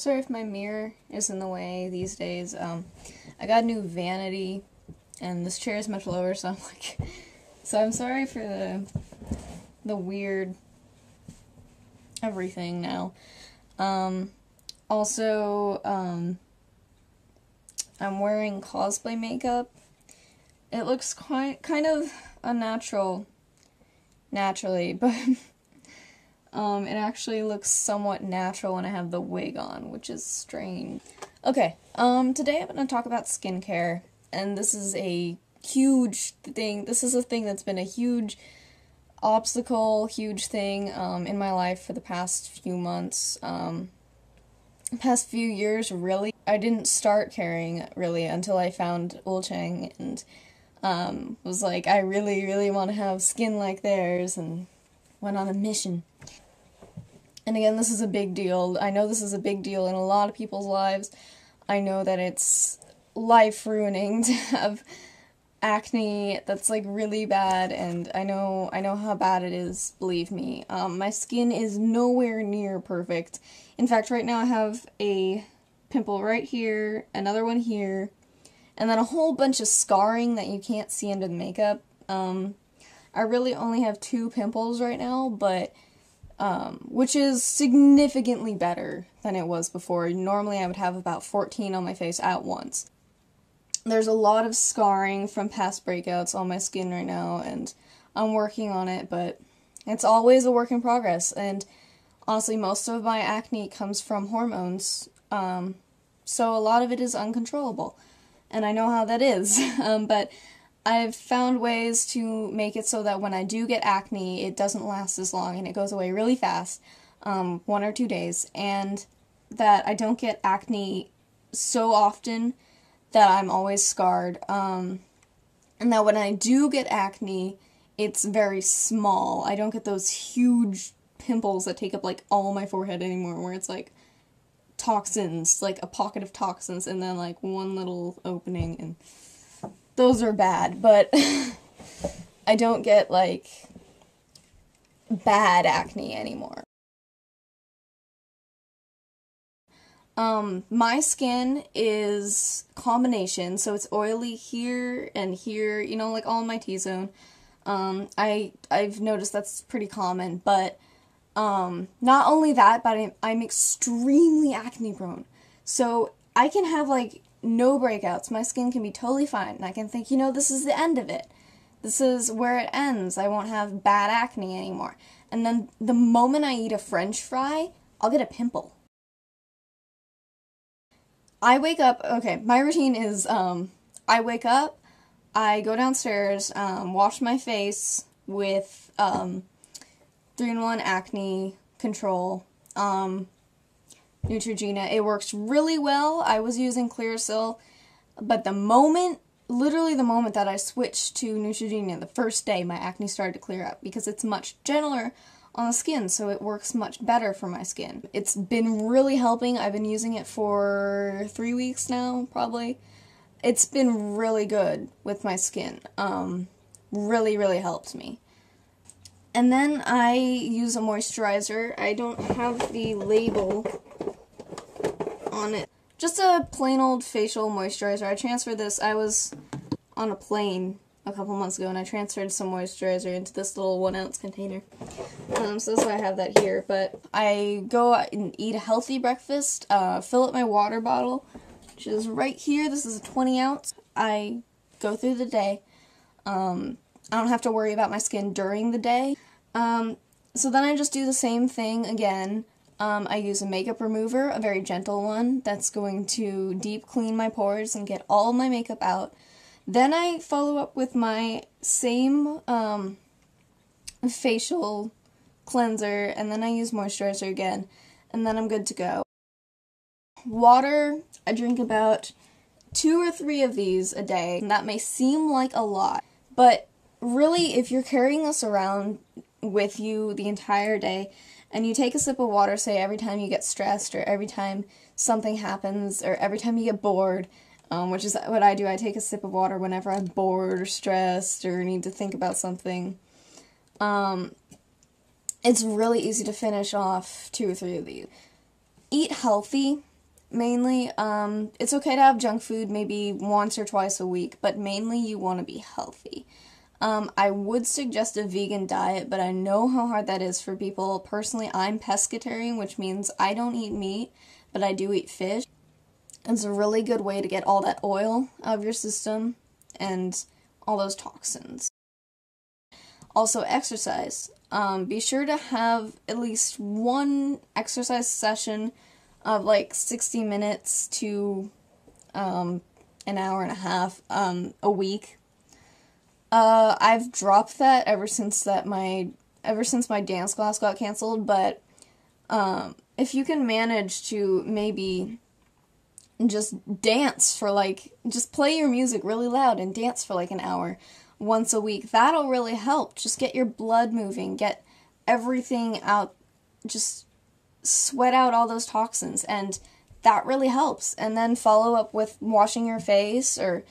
Sorry if my mirror is in the way these days. I got a new vanity, and this chair is much lower, so I'm sorry for the weird everything now. Also, I'm wearing cosplay makeup. It looks kind of unnatural, naturally, but it actually looks somewhat natural when I have the wig on, which is strange. Okay, today I'm going to talk about skincare, and this is a huge thing. This is a thing that's been a huge obstacle, huge thing in my life for the past few months, past few years, really. I didn't start caring, really, until I found Ulchang and was like, I really, really want to have skin like theirs, and went on a mission. And again, this is a big deal. I know this is a big deal in a lot of people's lives. I know that it's life-ruining to have acne that's like really bad, and I know how bad it is, believe me. My skin is nowhere near perfect. In fact, right now I have a pimple right here, another one here, and then a whole bunch of scarring that you can't see under the makeup. I really only have 2 pimples right now, but which is significantly better than it was before. Normally I would have about 14 on my face at once. There's a lot of scarring from past breakouts on my skin right now, and I'm working on it, but it's always a work in progress, and honestly most of my acne comes from hormones, so a lot of it is uncontrollable, and I know how that is, but I've found ways to make it so that when I do get acne, it doesn't last as long and it goes away really fast, 1 or 2 days, and that I don't get acne so often that I'm always scarred, and that when I do get acne, it's very small. I don't get those huge pimples that take up like all my forehead anymore, where it's like toxins, like a pocket of toxins, and then like one little opening, and those are bad, but I don't get, like, bad acne anymore. My skin is combination, so it's oily here and here, you know, like all in my T-zone. I've noticed that's pretty common, but, not only that, but I'm extremely acne prone. So I can have, like, no breakouts. My skin can be totally fine, and I can think, you know, this is the end of it. This is where it ends. I won't have bad acne anymore. And then the moment I eat a French fry, I'll get a pimple. I wake up, okay, my routine is, I wake up, I go downstairs, wash my face with, 3-in-1 Acne Control, Neutrogena. It works really well. I was using Clearasil, but literally the moment that I switched to Neutrogena, the first day, my acne started to clear up, because it's much gentler on the skin, so it works much better for my skin. It's been really helping. I've been using it for 3 weeks now, probably. It's been really good with my skin. Really, really helped me. And then I use a moisturizer. I don't have the label on it. Just a plain old facial moisturizer. I transferred this. I was on a plane a couple months ago, and I transferred some moisturizer into this little 1-ounce container. So that's why I have that here. But I go out and eat a healthy breakfast, fill up my water bottle, which is right here. This is a 20-ounce. I go through the day. I don't have to worry about my skin during the day. So then I just do the same thing again. I use a makeup remover, a very gentle one, that's going to deep clean my pores and get all my makeup out. Then I follow up with my same facial cleanser, and then I use moisturizer again, and then I'm good to go. Water, I drink about 2 or 3 of these a day, and that may seem like a lot, but really, if you're carrying this around with you the entire day, and you take a sip of water, say, every time you get stressed, or every time something happens, or every time you get bored, which is what I do. I take a sip of water whenever I'm bored or stressed or need to think about something. It's really easy to finish off 2 or 3 of these. Eat healthy. mainly, it's okay to have junk food maybe once or twice a week, but mainly you want to be healthy. I would suggest a vegan diet, but I know how hard that is for people. Personally, I'm pescatarian, which means I don't eat meat, but I do eat fish. It's a really good way to get all that oil out of your system and all those toxins. Also, exercise. Be sure to have at least one exercise session of like 60 minutes to an hour and a half a week. I've dropped that ever since my dance class got canceled, but if you can manage to maybe just dance for just play your music really loud and dance for like an hour once a week, that'll really help. Just get your blood moving, get everything out, just sweat out all those toxins, and that really helps. And then follow up with washing your face or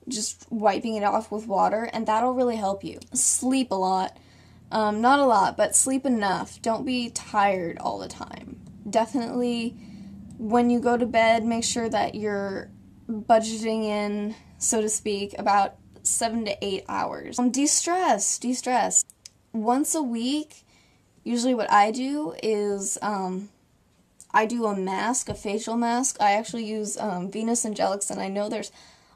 just wiping it off with water, and that'll really help you. Sleep a lot. Not a lot, but sleep enough. Don't be tired all the time. Definitely, when you go to bed, make sure that you're budgeting in, so to speak, about 7 to 8 hours. De-stress. Once a week, usually what I do is, I do a mask, a facial mask. I actually use Venus Angelics, and I know there's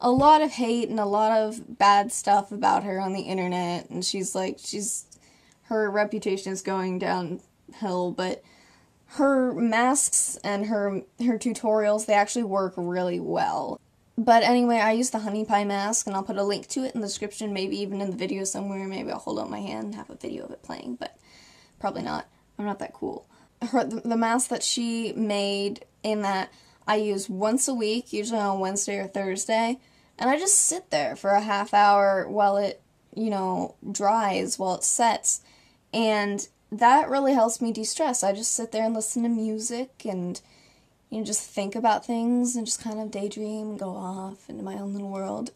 a lot of hate and a lot of bad stuff about her on the internet, and her reputation is going downhill, but her masks and her tutorials, they actually work really well. But anyway, I use the honey pie mask, and I'll put a link to it in the description, maybe even in the video somewhere. Maybe I'll hold up my hand and have a video of it playing, but probably not. I'm not that cool. The mask that she made, in that I use once a week, usually on Wednesday or Thursday, and I just sit there for a half hour while it, dries, while it sets, and that really helps me de-stress. I just sit there and listen to music and just think about things and just kind of daydream and go off into my own little world.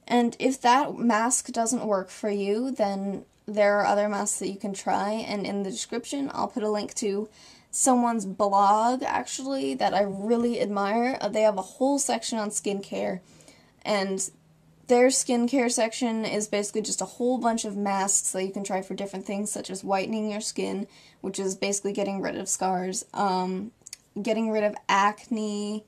And if that mask doesn't work for you, then there are other masks that you can try, and in the description I'll put a link to someone's blog, actually, that I really admire. They have a whole section on skincare, and their skincare section is basically just a whole bunch of masks that you can try for different things, such as whitening your skin, which is basically getting rid of scars, getting rid of acne,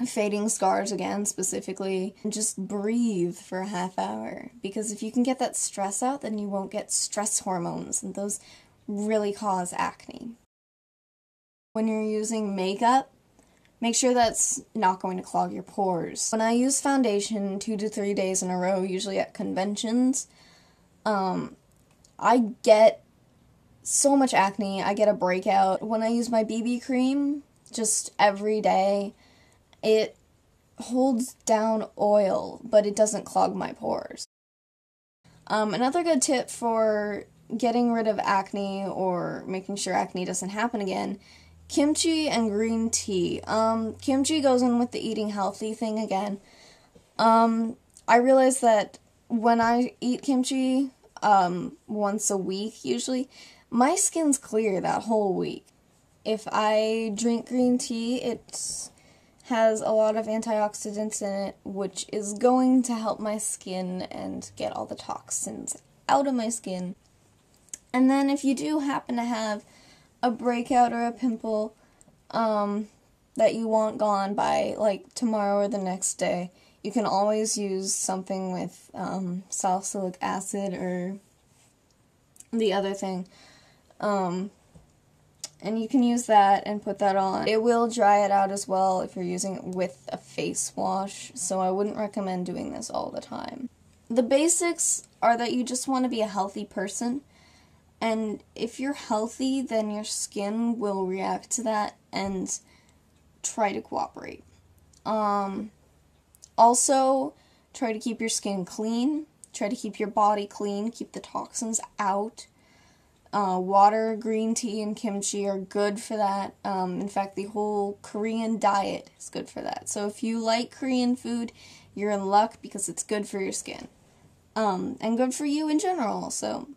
fading scars again, specifically, and just breathe for a half hour, because if you can get that stress out, then you won't get stress hormones, and those really cause acne. When you're using makeup, make sure that's not going to clog your pores. When I use foundation 2 to 3 days in a row, usually at conventions, I get so much acne. I get a breakout. When I use my BB cream, just every day, it holds down oil, but it doesn't clog my pores. Another good tip for getting rid of acne or making sure acne doesn't happen again, kimchi and green tea. Kimchi goes in with the eating healthy thing again. I realize that when I eat kimchi once a week, usually, my skin's clear that whole week. If I drink green tea, it has a lot of antioxidants in it, which is going to help my skin and get all the toxins out of my skin. And then if you do happen to have a breakout or a pimple that you want gone by like tomorrow or the next day, you can always use something with salicylic acid or the other thing. And you can use that and put that on. It will dry it out as well if you're using it with a face wash, so I wouldn't recommend doing this all the time. The basics are that you just want to be a healthy person, and if you're healthy, then your skin will react to that and try to cooperate. Also, try to keep your skin clean, try to keep your body clean, keep the toxins out. Water, green tea, and kimchi are good for that. In fact, the whole Korean diet is good for that. So if you like Korean food, you're in luck because it's good for your skin. And good for you in general, so.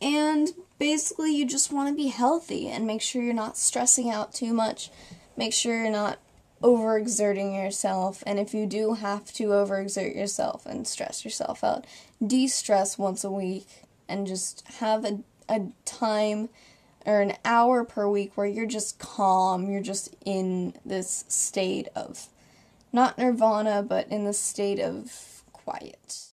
And basically you just want to be healthy and make sure you're not stressing out too much. Make sure you're not overexerting yourself, and if you do have to overexert yourself and stress yourself out, de-stress once a week and just have a time or an hour per week where you're just calm, you're just in this state of, not nirvana, but in the state of quiet.